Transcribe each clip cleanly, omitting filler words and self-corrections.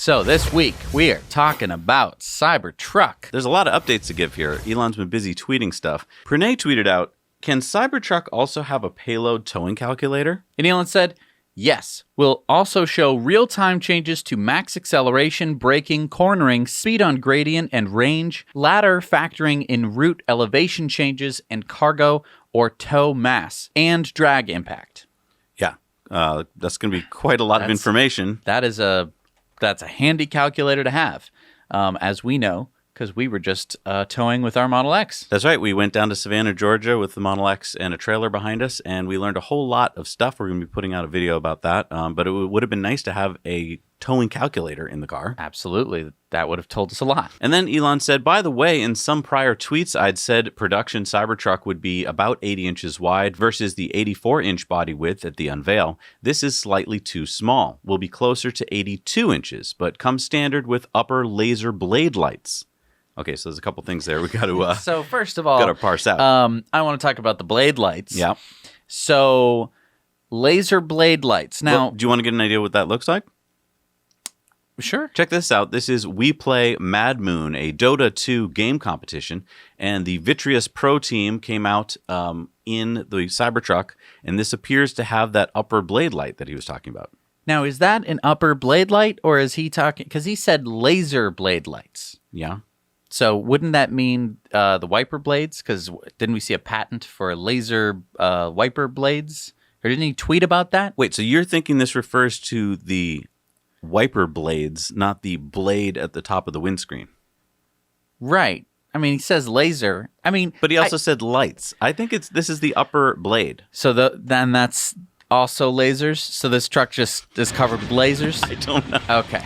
So this week, we are talking about Cybertruck. There's a lot of updates to give here. Elon's been busy tweeting stuff. Pranay tweeted out, can Cybertruck also have a payload towing calculator? And Elon said, yes, we'll also show real-time changes to max acceleration, braking, cornering, speed on gradient and range, ladder factoring in route elevation changes, and cargo or tow mass, and drag impact. Yeah, that's going to be quite a lot of information. That's a handy calculator to have, as we know, because we were just towing with our Model X. That's right. We went down to Savannah, Georgia with the Model X and a trailer behind us, and we learned a whole lot of stuff. We're going to be putting out a video about that, but it would have been nice to have a towing calculator in the car. Absolutely. That would have told us a lot. And then Elon said, by the way, in some prior tweets, I'd said production Cybertruck would be about 80 inches wide versus the 84-inch body width at the unveil. This is slightly too small. Will be closer to 82 inches, but comes standard with upper laser blade lights. Okay, so there's a couple things there we got to so first of all, got to parse out. I want to talk about the blade lights. Yeah. So laser blade lights. Now, well, do you want to get an idea what that looks like? Sure. Check this out. This is We Play Mad Moon, a Dota 2 game competition, and the Vitreous Pro team came out in the Cybertruck, and this appears to have that upper blade light that he was talking about. Now, is that an upper blade light, or is he talking, because he said laser blade lights. Yeah. So wouldn't that mean the wiper blades? Because didn't we see a patent for laser wiper blades? Or didn't he tweet about that? Wait, so you're thinking this refers to the wiper blades, not the blade at the top of the windscreen? Right. I mean, he says laser. I mean, but he also said lights. I think this is the upper blade. So then that's also lasers? So this truck just is covered with lasers? I don't know. Okay.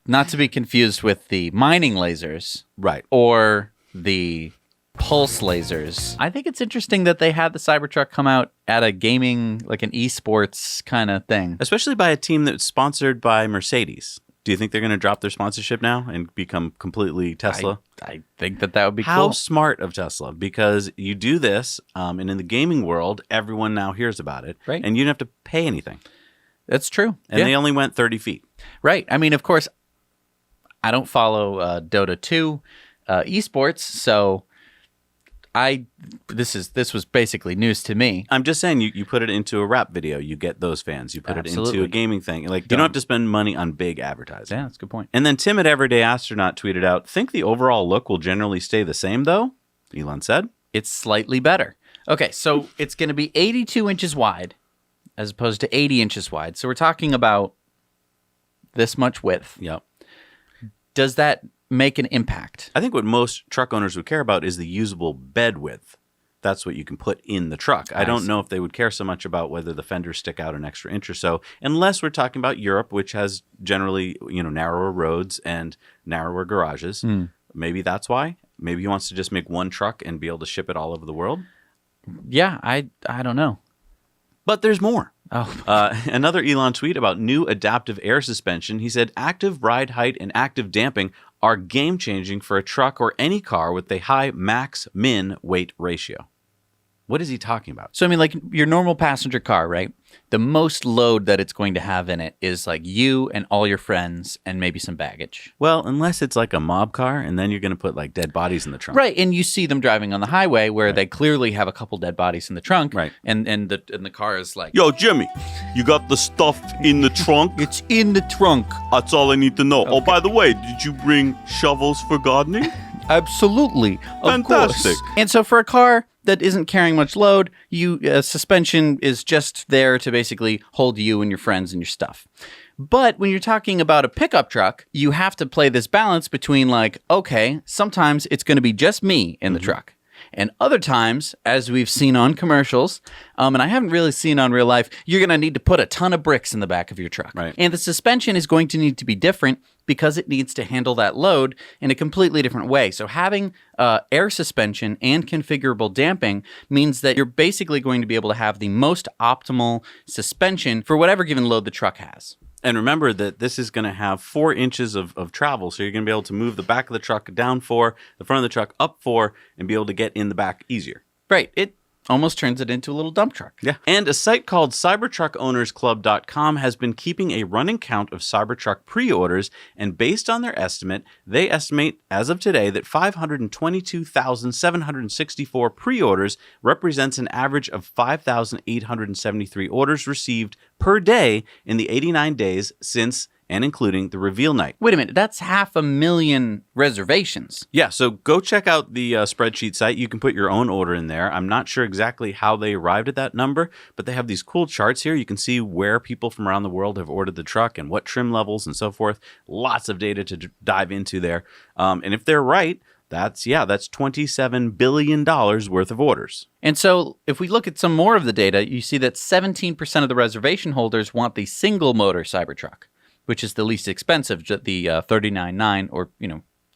Not to be confused with the mining lasers. Right. Or the pulse lasers. I think it's interesting that they had the Cybertruck come out at a gaming, like an esports kind of thing. Especially by a team that's sponsored by Mercedes. Do you think they're going to drop their sponsorship now and become completely Tesla? I think that would be cool. How smart of Tesla, because you do this, and in the gaming world, everyone now hears about it. Right. And you don't have to pay anything. That's true. And they only went 30 feet. Right. I mean, of course, I don't follow Dota 2 esports, so this was basically news to me. I'm just saying, you put it into a rap video, you get those fans. You put Absolutely. it into a gaming thing. Like, you don't have to spend money on big advertising. Yeah, that's a good point. And then Timid Everyday Astronaut tweeted out, think the overall look will generally stay the same, though? Elon said. It's slightly better. Okay, so it's going to be 82 inches wide as opposed to 80 inches wide. So we're talking about this much width. Yep. Does that make an impact? I think what most truck owners would care about is the usable bed width. That's what you can put in the truck. I don't know if they would care so much about whether the fenders stick out an extra inch or so, unless we're talking about Europe, which has generally, narrower roads and narrower garages. Maybe that's why. Maybe he wants to just make one truck and be able to ship it all over the world. Yeah, I don't know. But there's more. Oh. Another Elon tweet about new adaptive air suspension. He said, active ride height and active damping are game-changing for a truck or any car with a high max-min weight ratio. What is he talking about? So, I mean, like your normal passenger car, right? The most load that it's going to have in it is like you and all your friends and maybe some baggage. Well, unless it's like a mob car, and then you're going to put like dead bodies in the trunk. Right, and you see them driving on the highway where they clearly have a couple dead bodies in the trunk. Right. And the car is like, Yo, Jimmy, you got the stuff in the trunk? it's in the trunk. That's all I need to know. Okay. Oh, by the way, did you bring shovels for gardening? Absolutely. Fantastic. Of course. And so for a car that isn't carrying much load, suspension is just there to basically hold you and your friends and your stuff. But when you're talking about a pickup truck, you have to play this balance between like, okay, sometimes it's going to be just me in the truck. And other times, as we've seen on commercials, and I haven't really seen on real life, you're going to need to put a ton of bricks in the back of your truck. Right. And the suspension is going to need to be different because it needs to handle that load in a completely different way. So having air suspension and configurable damping means that you're basically going to be able to have the most optimal suspension for whatever given load the truck has. And remember that this is going to have 4 inches of travel. So you're going to be able to move the back of the truck down 4, the front of the truck up 4, and be able to get in the back easier. Right. almost turns it into a little dump truck. Yeah. And a site called CybertruckOwnersClub.com has been keeping a running count of Cybertruck pre-orders, and based on their estimate, they estimate, as of today, that 522,764 pre-orders represents an average of 5,873 orders received per day in the 89 days since and including the reveal night. Wait a minute, that's 500,000 reservations. Yeah, so go check out the spreadsheet site. You can put your own order in there. I'm not sure exactly how they arrived at that number, but they have these cool charts here. You can see where people from around the world have ordered the truck and what trim levels and so forth. Lots of data to dive into there. And if they're right, that's $27 billion worth of orders. And so if we look at some more of the data, you see that 17% of the reservation holders want the single motor Cybertruck, which is the least expensive, the $39,900 or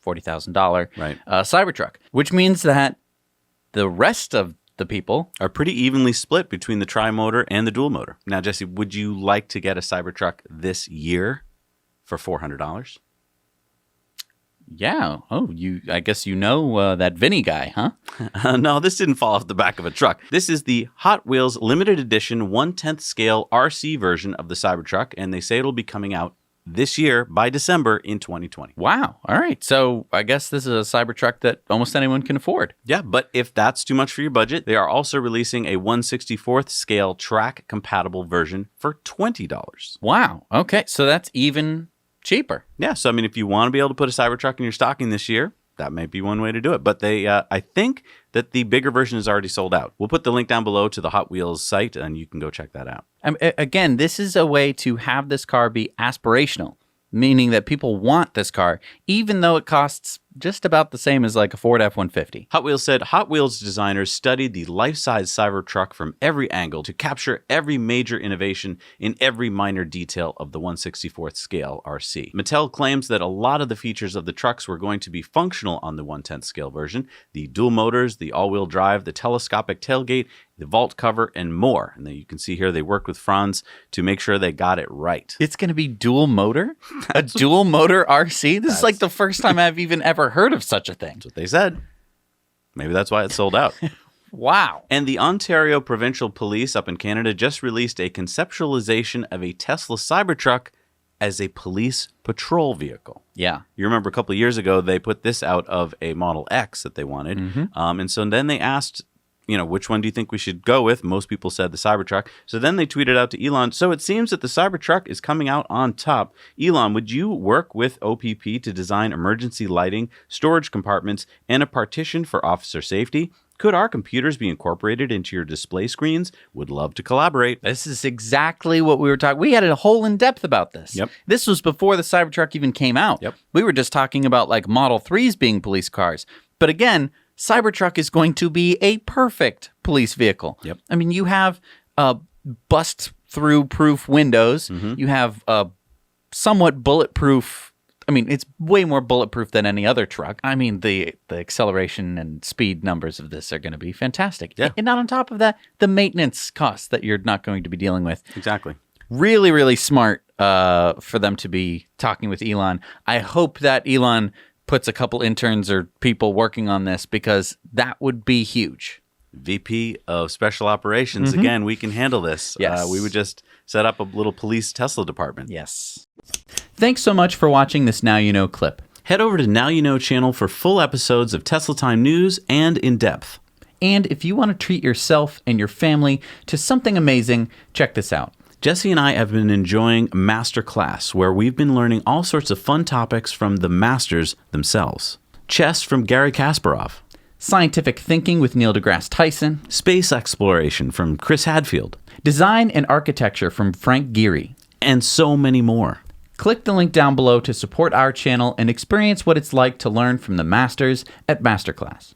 $40,000 Cybertruck, which means that the rest of the people are pretty evenly split between the tri-motor and the dual motor. Now, Jesse, would you like to get a Cybertruck this year for $400? Yeah. Oh, I guess that Vinny guy, huh? No, this didn't fall off the back of a truck. This is the Hot Wheels limited edition 1/10 scale RC version of the Cybertruck, and they say it'll be coming out this year by December in 2020. Wow. All right. So I guess this is a Cybertruck that almost anyone can afford. Yeah, but if that's too much for your budget, they are also releasing a 1/64th scale track compatible version for $20. Wow. Okay. So that's even cheaper. Yeah, so I mean, if you want to be able to put a Cybertruck in your stocking this year, that might be one way to do it. But I think that the bigger version is already sold out. We'll put the link down below to the Hot Wheels site, and you can go check that out. Again, this is a way to have this car be aspirational, meaning that people want this car, even though it costs just about the same as like a Ford F-150. Hot Wheels said Hot Wheels designers studied the life-size Cybertruck from every angle to capture every major innovation in every minor detail of the 1/64th scale RC. Mattel claims that a lot of the features of the trucks were going to be functional on the 1/10 scale version: the dual motors, the all-wheel drive, the telescopic tailgate, the vault cover, and more. And then you can see here they worked with Franz to make sure they got it right. It's going to be dual motor? A dual motor RC? This is like the first time I've even ever heard of such a thing. That's what they said. Maybe that's why it's sold out. Wow. And the Ontario Provincial Police up in Canada just released a conceptualization of a Tesla Cybertruck as a police patrol vehicle. Yeah. You remember a couple of years ago, they put this out of a Model X that they wanted. And so then they asked, which one do you think we should go with? Most people said the Cybertruck. So then they tweeted out to Elon, so it seems that the Cybertruck is coming out on top. Elon, would you work with OPP to design emergency lighting, storage compartments, and a partition for officer safety? Could our computers be incorporated into your display screens? Would love to collaborate. This is exactly what we were talking. We had a whole in-depth about this. Yep. This was before the Cybertruck even came out. Yep. We were just talking about like Model 3s being police cars. But again, Cybertruck is going to be a perfect police vehicle. Yep. I mean, you have bust-through proof windows. You have somewhat bulletproof. I mean, it's way more bulletproof than any other truck. I mean, the acceleration and speed numbers of this are going to be fantastic. Yeah. And not on top of that, the maintenance costs that you're not going to be dealing with. Exactly. Really, really smart for them to be talking with Elon. I hope that Elon puts a couple interns or people working on this, because that would be huge. VP of Special Operations. Again, we can handle this. Yes. We would just set up a little police Tesla department. Yes. Thanks so much for watching this Now You Know clip. Head over to Now You Know channel for full episodes of Tesla Time news and in depth. And if you want to treat yourself and your family to something amazing, check this out. Jesse and I have been enjoying Masterclass, where we've been learning all sorts of fun topics from the masters themselves. Chess from Garry Kasparov. Scientific thinking with Neil deGrasse Tyson. Space exploration from Chris Hadfield. Design and architecture from Frank Gehry. And so many more. Click the link down below to support our channel and experience what it's like to learn from the masters at Masterclass.